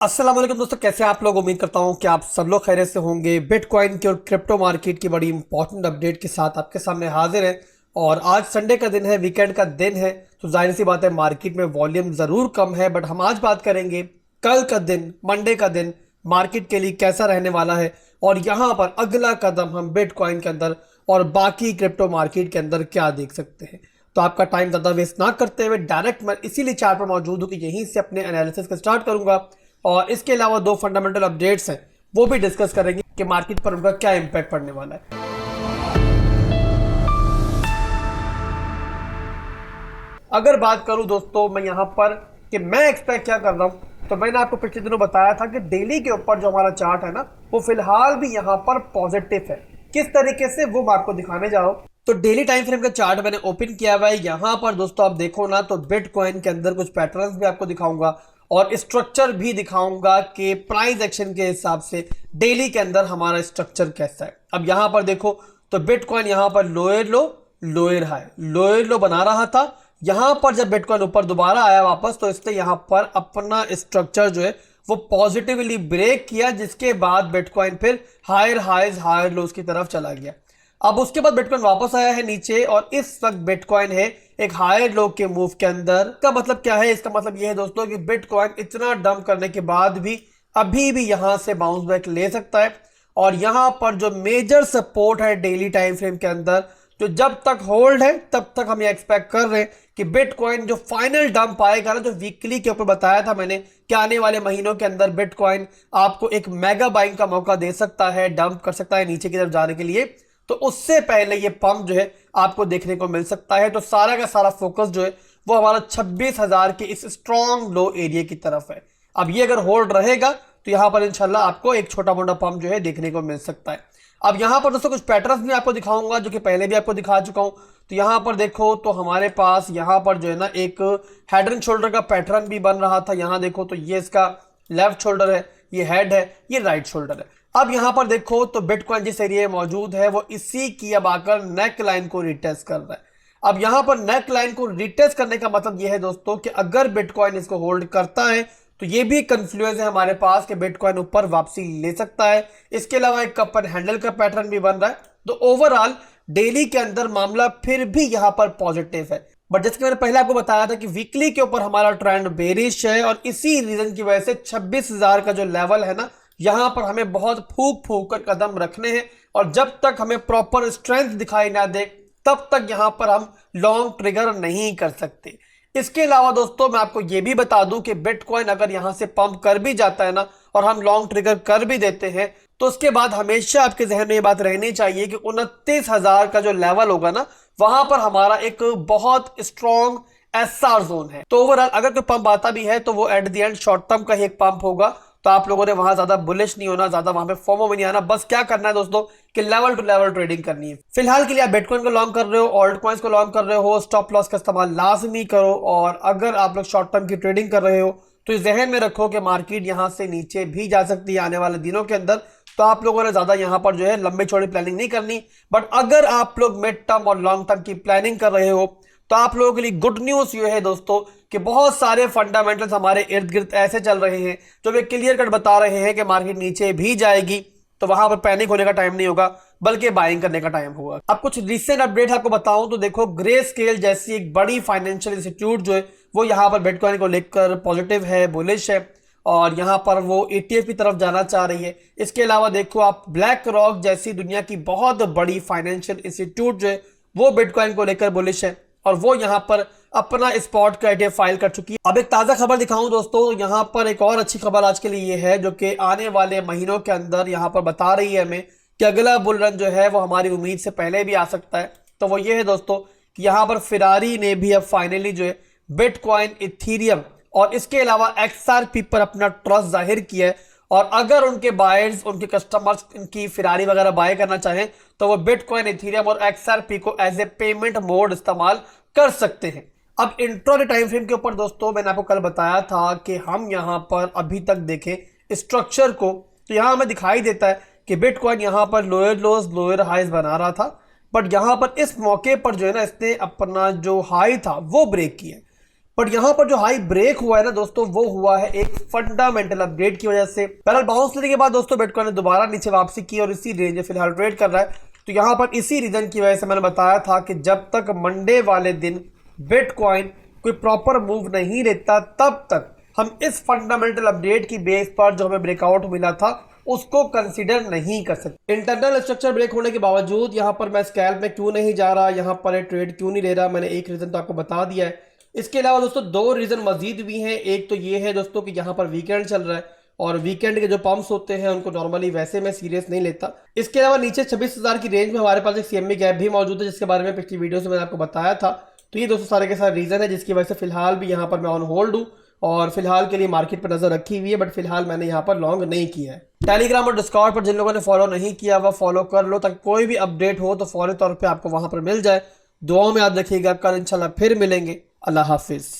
अस्सलाम वालेकुम दोस्तों, कैसे आप लोग। उम्मीद करता हूं कि आप सब लोग खैरियत से होंगे। बिटकॉइन की और क्रिप्टो मार्केट की बड़ी इंपॉर्टेंट अपडेट के साथ आपके सामने हाजिर है। और आज संडे का दिन है, वीकेंड का दिन है, तो जाहिर सी बात है मार्केट में वॉल्यूम ज़रूर कम है। बट हम आज बात करेंगे कल का दिन, मंडे का दिन मार्केट के लिए कैसा रहने वाला है, और यहाँ पर अगला कदम हम बिटकॉइन के अंदर और बाकी क्रिप्टो मार्केट के अंदर क्या देख सकते हैं। तो आपका टाइम ज़्यादा वेस्ट ना करते हुए डायरेक्ट मैं इसीलिए चार्ट पर मौजूद हूँ कि यहीं से अपने एनालिसिस को स्टार्ट करूंगा। और इसके अलावा दो फंडामेंटल अपडेट्स हैं, वो भी डिस्कस करेंगे कि मार्केट पर उनका क्या इंपैक्ट पड़ने वाला है। अगर बात करूं दोस्तों मैं यहां पर कि मैं एक्सपेक्ट क्या कर रहा हूं, तो मैंने आपको पिछले दिनों बताया था कि डेली के ऊपर जो हमारा चार्ट है ना, वो फिलहाल भी यहां पर पॉजिटिव है। किस तरीके से वो मैं आपको दिखाने जा रहा हूं। तो डेली टाइम फ्रेम का चार्ट मैंने ओपन किया हुआ है। यहां पर दोस्तों आप देखो ना, तो बिटकॉइन के अंदर कुछ पैटर्न्स भी आपको दिखाऊंगा और स्ट्रक्चर भी दिखाऊंगा कि प्राइस एक्शन के हिसाब से डेली के अंदर हमारा स्ट्रक्चर कैसा है। अब यहां पर देखो तो बिटकॉइन यहां पर लोअर लो लोअर हाई लोअर लो बना रहा था। यहां पर जब बिटकॉइन ऊपर दोबारा आया वापस, तो इसने यहां पर अपना स्ट्रक्चर जो है वो पॉजिटिवली ब्रेक किया, जिसके बाद बिटकॉइन फिर हायर हाइज हायर लोज की तरफ चला गया। अब उसके बाद बिटकॉइन वापस आया है नीचे, और इस वक्त बिटकॉइन है एक हायर लो के मूव के अंदर। का मतलब क्या है? इसका मतलब यह है दोस्तों कि बिटकॉइन इतना डंप करने के बाद भी अभी भी यहां से बाउंस बैक ले सकता है। और यहां पर जो मेजर सपोर्ट है डेली टाइम फ्रेम के अंदर, जो जब तक होल्ड है तब तक हम ये एक्सपेक्ट कर रहे हैं कि बिटकॉइन जो फाइनल डंप आएगा ना, जो वीकली के ऊपर बताया था मैंने कि आने वाले महीनों के अंदर बिटकॉइन आपको एक मेगा बाइंग का मौका दे सकता है, डंप कर सकता है नीचे की तरफ जाने के लिए। तो उससे पहले ये पंप जो है आपको देखने को मिल सकता है। तो सारा का सारा फोकस जो है वो हमारा 26,000 के इस स्ट्रॉन्ग लो एरिया की तरफ है। अब ये अगर होल्ड रहेगा तो यहां पर इंशाल्लाह आपको एक छोटा मोटा पंप जो है देखने को मिल सकता है। अब यहां पर दोस्तों कुछ पैटर्न्स भी आपको दिखाऊंगा जो कि पहले भी आपको दिखा चुका हूं। तो यहां पर देखो तो हमारे पास यहां पर जो है ना एक हेड एंड शोल्डर का पैटर्न भी बन रहा था। यहां देखो तो ये इसका लेफ्ट शोल्डर है, ये हेड है, ये राइट शोल्डर है। अब यहां पर देखो तो बिटकॉइन जिस एरिया में मौजूद है वो इसी की अब आकर नेक लाइन को रिटेस्ट कर रहा है। अब यहां पर नेक लाइन को रिटेस्ट करने का मतलब यह है दोस्तों कि अगर बिटकॉइन इसको होल्ड करता है तो ये भी कंफ्लुएंस है हमारे पास कि बिटकॉइन ऊपर वापसी ले सकता है। इसके अलावा एक कप एंड हैंडल का पैटर्न भी बन रहा है। तो ओवरऑल डेली के अंदर मामला फिर भी यहां पर पॉजिटिव है। बट जैसे मैंने पहले आपको बताया था कि वीकली के ऊपर हमारा ट्रेंड बेरिश है, और इसी रीजन की वजह से 26,000 का जो लेवल है ना, यहां पर हमें बहुत फूक फूक कर कदम रखने हैं। और जब तक हमें प्रॉपर स्ट्रेंथ दिखाई ना दे तब तक यहां पर हम लॉन्ग ट्रिगर नहीं कर सकते। इसके अलावा दोस्तों मैं आपको यह भी बता दूं कि बिटकॉइन अगर यहां से पंप कर भी जाता है ना, और हम लॉन्ग ट्रिगर कर भी देते हैं, तो उसके बाद हमेशा आपके जहन में ये बात रहनी चाहिए कि 29,000 का जो लेवल होगा ना, वहां पर हमारा एक बहुत स्ट्रॉन्ग एसआर जोन है। तो ओवरऑल अगर कोई पंप आता भी है तो वो at the end short term का ही एक पंप होगा। तो आप लोगों ने वहां ज्यादा बुलिश नहीं होना, ज्यादा वहां पे फोमो में नहीं आना। बस क्या करना है दोस्तों कि लेवल टू लेवल ट्रेडिंग करनी है। फिलहाल के लिए आप बिटकॉइन को लॉन्ग कर रहे हो, ऑल्ट कॉइंस को लॉन्ग कर रहे हो, स्टॉप लॉस का इस्तेमाल लाजमी करो। और अगर आप लोग शॉर्ट टर्म की ट्रेडिंग कर रहे हो तो जहन में रखो कि मार्केट यहां से नीचे भी जा सकती है आने वाले दिनों के अंदर। तो आप लोगों ने ज्यादा यहां पर जो है लंबे चौड़ी प्लानिंग नहीं करनी। बट अगर आप लोग मिड टर्म और लॉन्ग टर्म की प्लानिंग कर रहे हो तो आप लोगों के लिए गुड न्यूज ये है दोस्तों कि बहुत सारे फंडामेंटल्स हमारे इर्द गिर्द ऐसे चल रहे हैं जो वे क्लियर कट बता रहे हैं कि मार्केट नीचे भी जाएगी। तो वहां पर पैनिक होने का टाइम नहीं होगा, बल्कि बाइंग करने का टाइम होगा। अब कुछ रिसेंट अपडेट आपको बताऊं तो देखो, ग्रे स्केल जैसी एक बड़ी फाइनेंशियल इंस्टीट्यूट जो है वो यहां पर बिटकॉइन को लेकर पॉजिटिव है, बुलिश है, और यहां पर वो ETF की तरफ जाना चाह रही है। इसके अलावा देखो आप ब्लैक रॉक जैसी दुनिया की बहुत बड़ी फाइनेंशियल इंस्टीट्यूट जो है वो बिटकॉइन को लेकर बुलिश है, और वो यहां पर अपना स्पॉट का ETF फाइल कर चुकी है। अब एक ताजा खबर दिखाऊं दोस्तों, यहां पर एक और अच्छी खबर आज के लिए ये है जो कि आने वाले महीनों के अंदर यहां पर बता रही है हमें कि अगला बुल रन जो है वो हमारी उम्मीद से पहले भी आ सकता है। तो वो ये है दोस्तों कि यहां पर फिरारी ने भी अब फाइनली जो है बिटकॉइन, इथीरियम और इसके अलावा XRP पर अपना ट्रस्ट जाहिर किया है। और अगर उनके बायर्स, उनके कस्टमर्स इनकी फिरारी वगैरह बाय करना चाहें तो वो बिटकॉइन, इथीरियम और XRP को एज ए पेमेंट मोड इस्तेमाल कर सकते हैं। अब इंट्राडे टाइम फ्रेम के ऊपर दोस्तों मैंने आपको कल बताया था कि हम यहां पर अभी तक देखें स्ट्रक्चर को, तो यहां हमें दिखाई देता है कि बिटकॉइन यहां पर लोअर लोज लोअर हाइज बना रहा था। बट यहां पर इस मौके पर जो है ना, इसने अपना जो हाई था वो ब्रेक किया। बट यहाँ पर जो हाई ब्रेक हुआ है ना दोस्तों, वो हुआ है एक फंडामेंटल अपग्रेड की वजह से। पहले बाउंस लेने के बाद दोस्तों बिटकॉइन ने दोबारा नीचे वापसी की और इसी रेंज में फिलहाल ट्रेड कर रहा है। तो यहाँ पर इसी रीजन की वजह से मैंने बताया था कि जब तक मंडे वाले दिन बिटकॉइन कोई प्रॉपर मूव नहीं लेता, तब तक हम इस फंडामेंटल अपडेट की बेस पर जो हमें ब्रेकआउट मिला था उसको कंसीडर नहीं कर सकते। इंटरनल स्ट्रक्चर ब्रेक होने के बावजूद यहाँ पर मैं स्कैल्प में क्यों नहीं जा रहा, यहाँ पर ट्रेड क्यों नहीं ले रहा, मैंने एक रीजन तो आपको बता दिया है। इसके अलावा दोस्तों दो रीजन मजीद भी हैं। एक तो ये है दोस्तों कि यहाँ पर वीकेंड चल रहा है और वीकेंड के जो पंप्स होते हैं उनको नॉर्मली वैसे मैं सीरियस नहीं लेता। इसके अलावा नीचे 26,000 की रेंज में हमारे पास एक सीएमए गैप भी मौजूद है, जिसके बारे में पिछली वीडियो से मैंने आपको बताया था। तो ये दोस्तों सारे के सारे रीजन है जिसकी वजह से फिलहाल भी यहाँ पर मैं ऑन होल्ड हूँ और फिलहाल के लिए मार्केट पर नजर रखी हुई है, बट फिलहाल मैंने यहाँ पर लॉन्ग नहीं किया है। टेलीग्राम और डिस्कॉर्ड पर जिन लोगों ने फॉलो नहीं किया वह फॉलो कर लो, ताकि कोई भी अपडेट हो तो फौरी तौर पे आपको वहां पर मिल जाए। दुआओं में याद रखिएगा, कल इंशाल्लाह फिर मिलेंगे। अल्लाह हाफिज।